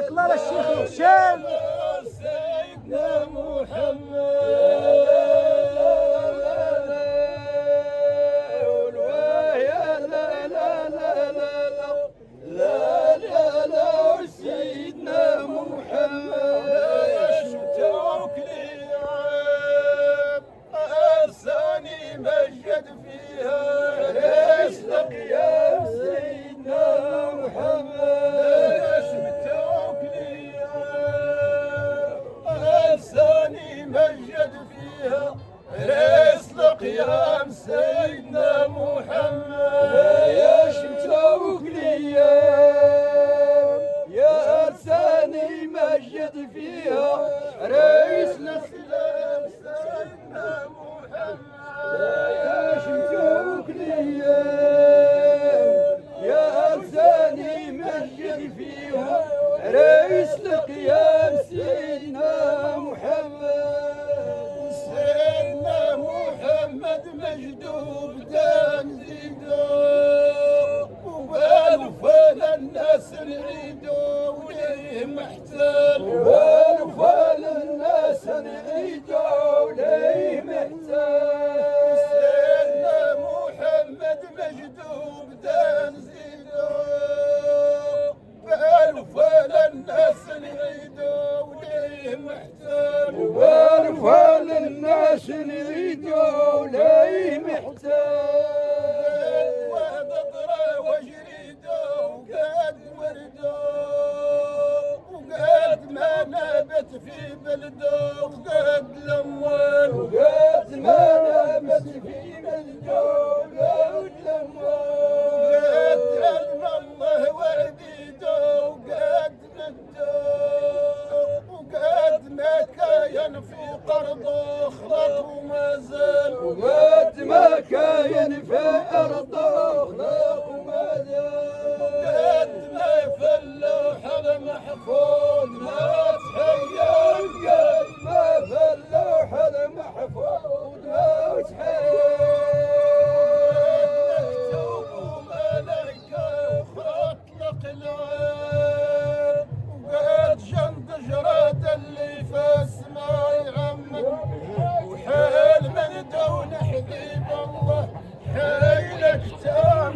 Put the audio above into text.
تبارك الله على الشيخ هشام. سيدنا محمد سيدنا محمد شفتوك لي أرساني مجد فيها رزقك يا سيدنا محمد شفتوك لي أرساني مجد فيها رزقك يا سيدنا محمد يا شفتوك لي يا أرساني مجد فيها رئيس الإسلام سيدنا محمد يا شفتوك لي يا أرساني مجد فيها رئيس القيام سيدنا محمد سيدنا محمد مجدوب تنزيده وبالفال الناس نعيدو وليه محتال وبالفال الناس نعيدو وليه محتال سيدنا محمد مجدوب تنزيده بالفال الناس نعيدو وليه محتال وبالفال الناس نعيدو وليه محتال في بلده وقد الاموال وقد ما نامت في بلده وقد الاموال وقد علم الله وعبيده وقد مده وقد ما كاين في قرضه خلق وما زال وقد ما كاين في ارضه خلق وما زال وقد ما فلوح المحفوظ ما اللي في السماء يعمد وحال من دون حبيب الله حيلك تام